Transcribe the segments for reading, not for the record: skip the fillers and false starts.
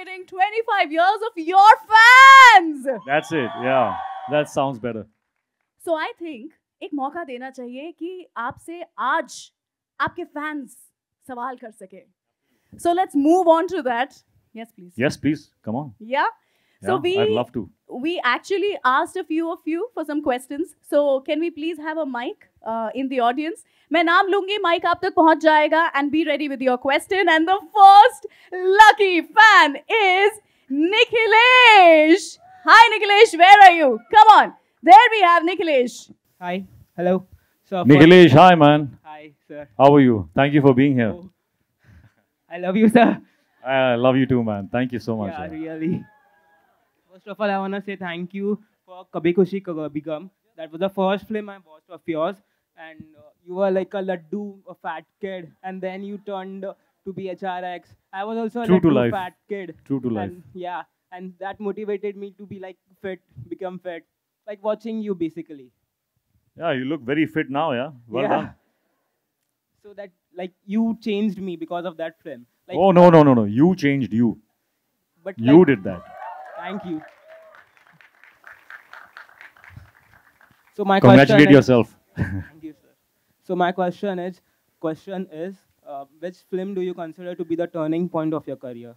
celebrating 25 years of your fans. That's it. Yeah, that sounds better. So I think एक मौका देना चाहिए कि आपसे आज आपके fans सवाल कर सके. So let's move on to that. Yes, please. Yes, please. Come on. Yeah. So Yeah, I'd love to. we actually asked a few of you for some questions. So can we please have a mic in the audience? मैं नाम लूंगी, mic आप तक पहुंच जाएगा, and be ready with your question. And the first lucky fan is Nikhilesh. Hi Nikhilesh, where are you? Come on. There we have Nikhilesh. Hi. Hello. So Nikhilesh, hi man. Hi, sir. How are you? Thank you for being here. Oh, I love you, sir. I love you too, man. Thank you so much. Yeah, man. really. First of all, I want to say thank you for Kabhi Khushi Kabhi Gum. That was the first film I watched of yours. And you were like a laddu, a fat kid. And then you turned to be HRX. I was also a True to laddu life. fat kid. True to life. And, yeah. And that motivated me to be like fit, become fit. Like watching you basically. Yeah, you look very fit now, yeah? Well Yeah. done. So that like you changed me because of that film. Like, Oh, no, no, no, no. You changed you. But You like, did that. Thank you. So my question Congratulate is, yourself. Thank you, sir. So my question is, which film do you consider to be the turning point of your career?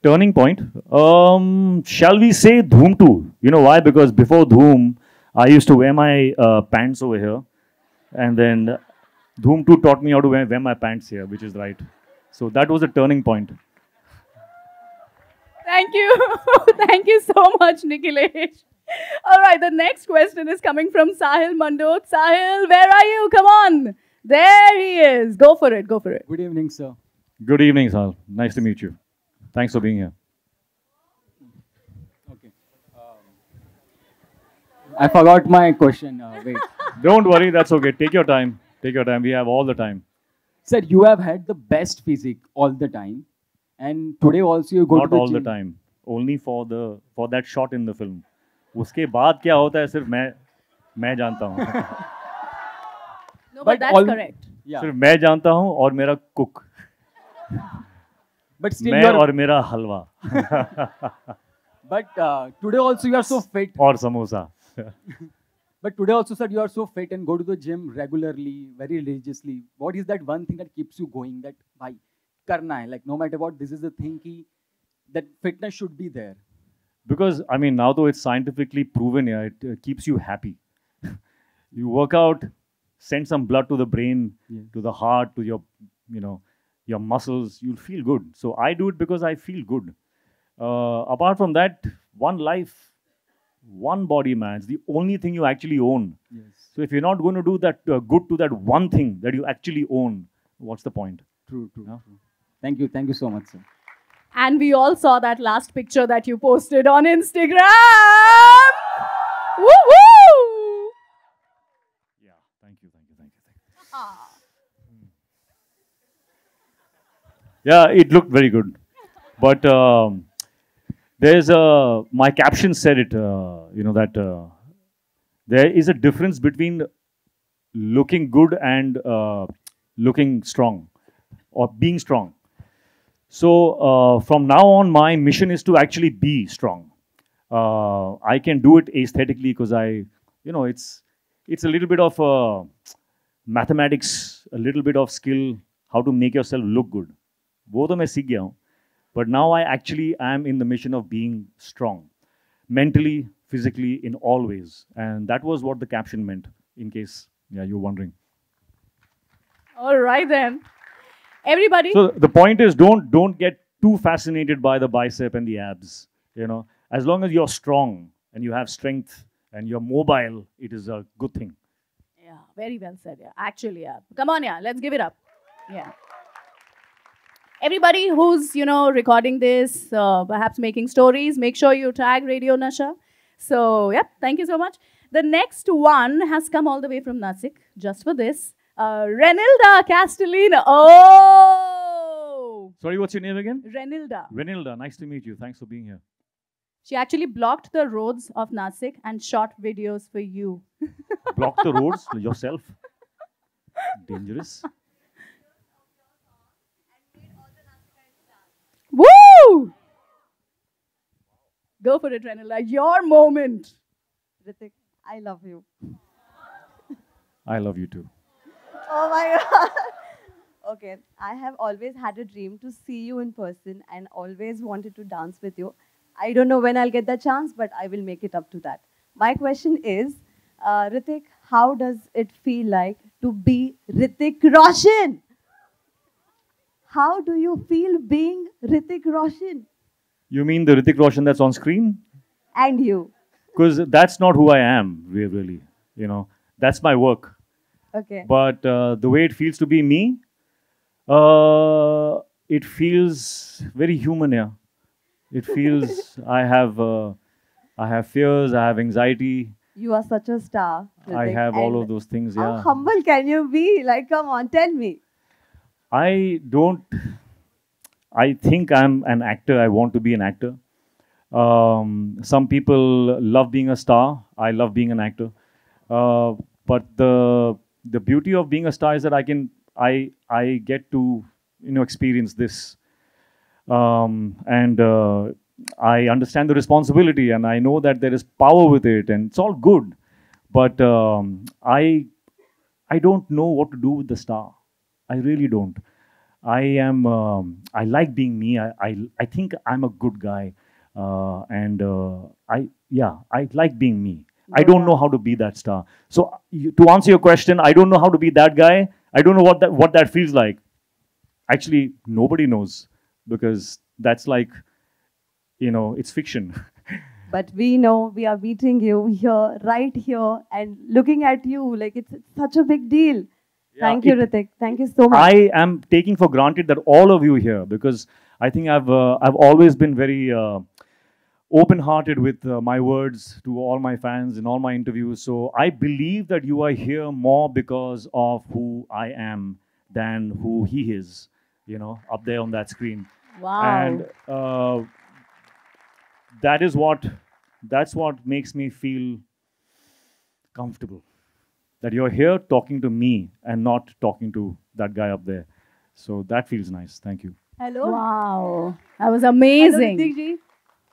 Turning point. Shall we say Dhoom 2? You know why? Because before Dhoom, I used to wear my pants over here. And then Dhoom 2 taught me how to wear my pants here, which is right. So that was a turning point. Thank you. Thank you so much, Nikhilesh. All right, the next question is coming from Sahil Mandot. Sahil, where are you? Come on. There he is. Go for it. Go for it. Good evening, sir. Good evening, Sal. Nice to meet you. Thanks for being here. Okay. I forgot my question. Wait. Don't worry, that's okay. Take your time. Take your time. We have all the time. Sir, you have had the best physique all the time. And today also you go Not to the all the gym. time. Only for that shot in the film. उसके बाद क्या होता है सिर्फ मैं जानता हूँ. No, but But that's all- correct. Yeah. सिर्फ मैं जानता हूँ और मेरा कुक. But still मैं you are, और मेरा हलवा. but today also you are so fit. और samosa. But today also, sir, you are so fit and go to the gym regularly, very religiously. What is that one thing that keeps you going? That bhai, karna hai. Like no matter what, this is the thing ki, that fitness should be there. Because, I mean, now though it's scientifically proven, yeah, it keeps you happy. You work out, send some blood to the brain, Yes. to the heart, to your, your muscles, you'll feel good. So I do it because I feel good. Apart from that, one life, one body, man, it's the only thing you actually own. Yes. So if you're not going to do that good to that one thing that you actually own, what's the point? True, true, Yeah. true. Thank you. Thank you so much, sir. And we all saw that last picture that you posted on Instagram. Woo woo! Yeah, thank you. Ah. Yeah, it looked very good. But there's my caption said it, that there is a difference between looking good and looking strong or being strong. So from now on, my mission is to actually be strong. I can do it aesthetically because it's a little bit of mathematics, a little bit of skill, how to make yourself look good. वो तो मैं सीख गया हूँ. But now I actually am in the mission of being strong, mentally, physically, in all ways. And that was what the caption meant, in case you're wondering. All right then. Everybody. So the point is, don't get too fascinated by the bicep and the abs. As long as you're strong and you have strength and you're mobile, it is a good thing. Yeah, very well said. Yeah, actually, yeah. Come on, yeah. Let's give it up. Yeah. Everybody who's recording this, perhaps making stories, make sure you tag Radio Nasha. So, yep, thank you so much. The next one has come all the way from Nasik, just for this. Renilda Castellino. Oh! Sorry, what's your name again? Renilda. Renilda, nice to meet you. Thanks for being here. She actually blocked the roads of Nasik and shot videos for you. Block the roads yourself. Dangerous. Woo! Go for it, Renilla. Your moment. Ritik, I love you. I love you too. Oh my God. Okay, I have always had a dream to see you in person and always wanted to dance with you. I don't know when I'll get the chance, but I will make it up to that. My question is, Ritik, how does it feel like to be Ritik Roshan? How do you feel being Ritik Roshan? You mean the Hrithik Roshan that's on screen? And you. Because that's not who I am, really. You know, that's my work. Okay. But the way it feels to be me, it feels very human, yeah. It feels I have fears, I have anxiety, You are such a star. I Ritik, have all and of those things, how yeah. humble can you be? Like, come on, tell me. I think I'm an actor. I want to be an actor. Some people love being a star. I love being an actor. But the beauty of being a star is that I get to experience this, and I understand the responsibility, and I know that there is power with it, and it's all good. But I don't know what to do with the star. I really don't. I like being me. I think I'm a good guy, and I like being me. I don't know how to be that star. So to answer your question, I don't know how to be that guy. I don't know what that feels like. Actually, nobody knows, because that's like, it's fiction. But we know we are meeting you here, right here, and looking at you like it's such a big deal. Thank you, Ritik. Thank you so much. I am taking for granted that all of you here, because I think I've always been very open-hearted with my words to all my fans in all my interviews. So I believe that you are here more because of who I am than who he is, up there on that screen. Wow. And that's what makes me feel comfortable. That you're here talking to me and not talking to that guy up there. So that feels nice. Thank you. Hello. Wow. That was Hello, amazing. Ritik ji.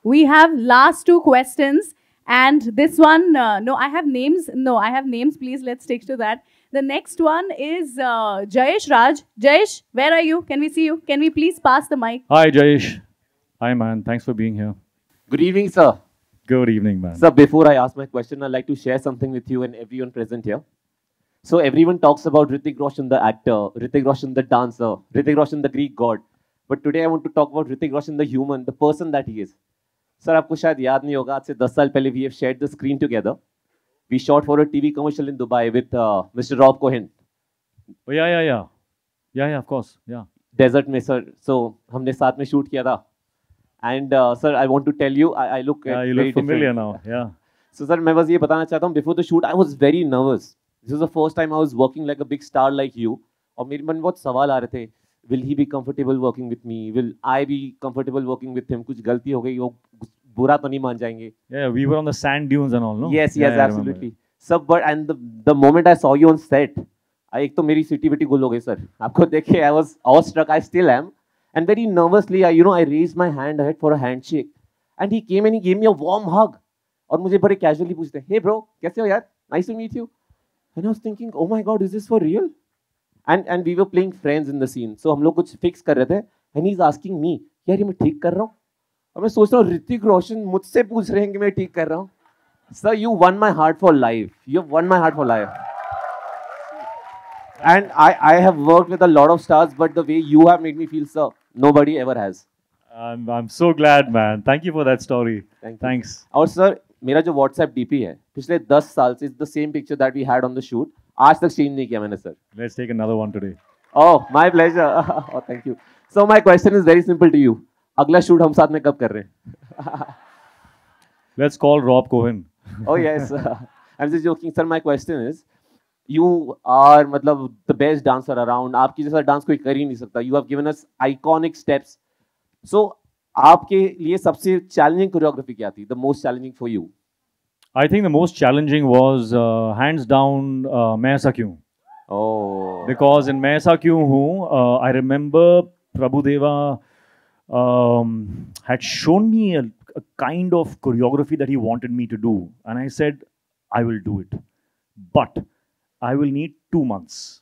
We have last two questions. And this one, no, I have names. No, I have names. Please, let's stick to that. The next one is Jayesh Raj. Jayesh, where are you? Can we see you? Can we please pass the mic? Hi, Jayesh. Hi, man. Thanks for being here. Good evening, sir. Good evening, man. Sir, before I ask my question, I'd like to share something with you and everyone present here. So everyone talks about Hrithik Roshan, the actor, Hrithik Roshan, the dancer, Hrithik Roshan, the Greek god. But today I want to talk about Hrithik Roshan, the human, the person that he is. Sir, आपको शायद याद नहीं होगा, आज से 10 साल पहले we have shared the screen together. We shot for a TV commercial in Dubai with Mr. Rob Cohen. Oh, yeah, of course, yeah. Desert में sir, so हमने साथ में shoot किया था. And sir, I want to tell you, I look You very look familiar different. now, yeah. So sir, मैं बस ये बताना चाहता हूँ, before the shoot, I was very nervous. This was the first time I was working like a big star like you. और मेरे मन में बहुत सवाल आ रहे थे. Will he be comfortable working with me? Will I be comfortable working with him? कुछ गलती हो गई, वो बुरा तो नहीं मान जाएंगे. Yeah, we were on the sand dunes and all, no? Yes, Yeah, I remember. absolutely. Sir, but and the moment I saw you on set, एक तो मेरी सीटी विटी गुल हो गई सर. आपको देखे, I was awestruck. I still am. And very nervously, I raised my hand ahead for a handshake. And he came and he gave me a warm hug. और मुझे बड़े casually पूछते, hey bro, कैसे हो यार? Nice to meet you. And I was thinking, oh my God, is this for real? And we were playing friends in the scene. So हम लोग कुछ fix कर रहे थे. And he's asking me, यार ये मैं ठीक कर रहा हूँ? और मैं सोच रहा हूँ ऋतिक रोशन मुझसे पूछ रहे हैं कि मैं ठीक कर रहा हूँ. Sir, you won my heart for life. You have won my heart for life. And I have worked with a lot of stars, but the way you have made me feel, sir, nobody ever has. I'm so glad, man. Thank you for that story. Thank you. Thanks. और sir मेरा जो WhatsApp DP है पिछले 10 साल से the same picture that we had on the shoot आज तक change नहीं किया मैंने sir. Let's take another one today. Oh, my pleasure. Oh, thank you. So my question is very simple to you. अगला shoot हम साथ में कब कर रहे हैं? Let's call Rob Cohen. Oh yes. I'm just joking, sir. My question is, you are मतलब the best dancer around. आपकी जैसा डांस कोई कर ही नहीं सकता. You have given us iconic steps. So आपके लिए सबसे challenging choreography क्या थी? The most challenging for you? I think the most challenging was hands down मैं ऐसा क्यों? Oh. Because in मैं ऐसा क्यों हूँ, I remember Prabhu Deva had shown me a kind of choreography that he wanted me to do. And I said, I will do it. But I will need 2 months.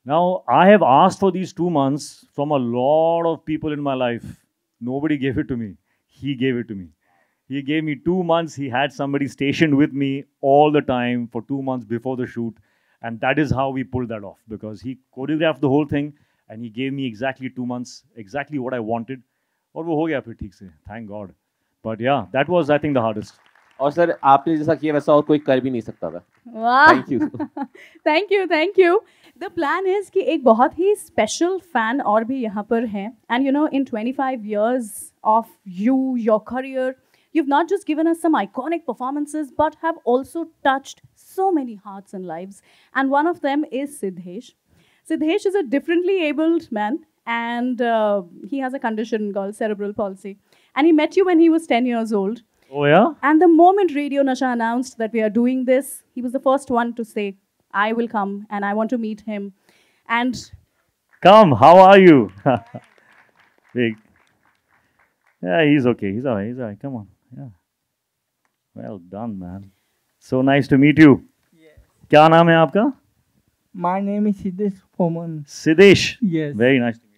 Now, I have asked for these 2 months from a lot of people in my life. Nobody gave it to me. He gave it to me. He gave me 2 months. He had somebody stationed with me all the time for 2 months before the shoot. And that is how we pulled that off, because he choreographed the whole thing and he gave me exactly 2 months, exactly what I wanted. और वो हो गया फिर ठीक से, thank God. But yeah, that was, I think, the hardest. और sir आपने जैसा किया वैसा और कोई कर भी नहीं सकता था. Wow. Thank you. Thank you, thank you. The plan is कि एक बहुत ही special fan और भी यहाँ पर हैं. And you know, in 25 years of you, your career, you've not just given us some iconic performances, but have also touched so many hearts and lives. And one of them is Siddhesh. Siddhesh is a differently abled man, and he has a condition called cerebral palsy. And he met you when he was 10 years old. Oh yeah? And the moment Radio Nasha announced that we are doing this, he was the first one to say, I will come and I want to meet him. And Come, how are you? Big. Yeah, he's okay. He's all right. He's all right. Come on. Yeah. Well done, man. So nice to meet you. Yes. क्या नाम है आपका? My name is Siddesh Foman. Siddesh. Yes. Very nice to meet you.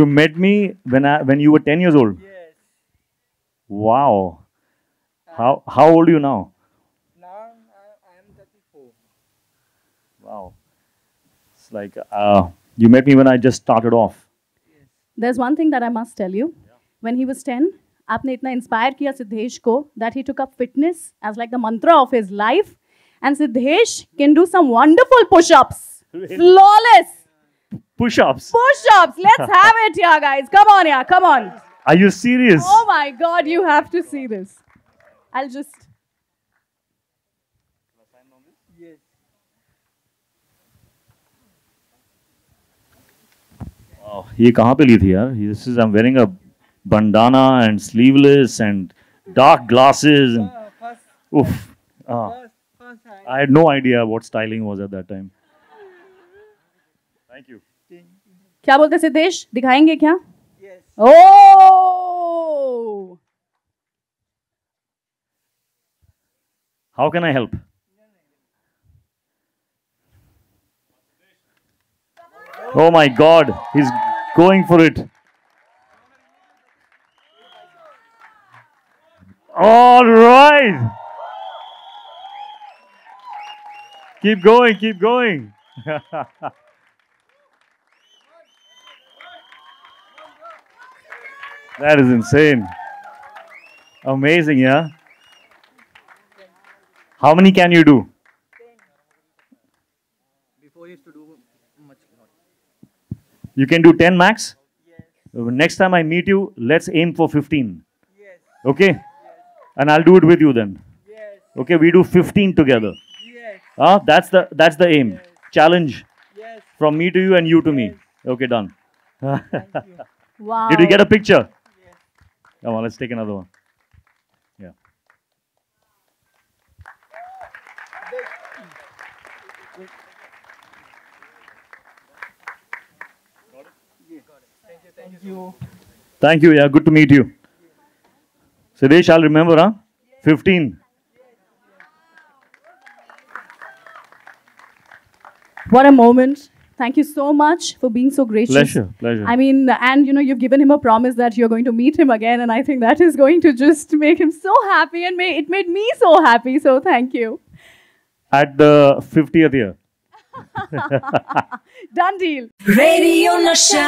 You met me when you were 10 years old. Yes. Wow. How old are you now? Now I am 34. Wow. It's like you met me when I just started off. there's one thing that I must tell you. When he was 10, आपने इतना inspire किया सिद्धेश को that he took up fitness as like the mantra of his life. And Siddhesh can do some wonderful push-ups. Really? Flawless Push-ups. push-ups. Let's have it here, guys. Come on, yeah, come on. Are you serious? Oh my God, you have to see this. I'll just... Yes. Wow. ये कहाँ पे ली थी यार? This is, I'm wearing a bandana and sleeveless and dark glasses. And, First oof. time. I had no idea what styling was at that time. Thank you. क्या बोलते सिद्धेश? दिखाएंगे क्या? Yes. Oh! How can I help? Oh my God, he's going for it. All right. Keep going, keep going. That is insane. Amazing, yeah? How many can you do? Before used to do much more. You can do 10 max? Yes. Next time I meet you, let's aim for 15. Yes. Okay? And I'll do it with you then. Yes. Okay, we do 15 together. Yes. That's the aim. Yes. Challenge Yes. from me to you and you to me. Okay, done. Thank you. Wow. Did you get a picture? Yes. Come on, let's take another one. Yeah. Thank you. Thank you. Yeah, good to meet you. Siddhesh, I'll remember, huh? 15. What a moment. Thank you so much for being so gracious. Pleasure, pleasure. I mean, and you know, you've given him a promise that you're going to meet him again, and I think that is going to just make him so happy, and it made me so happy. So thank you. At the 50th year. Done deal. Radio Nasha.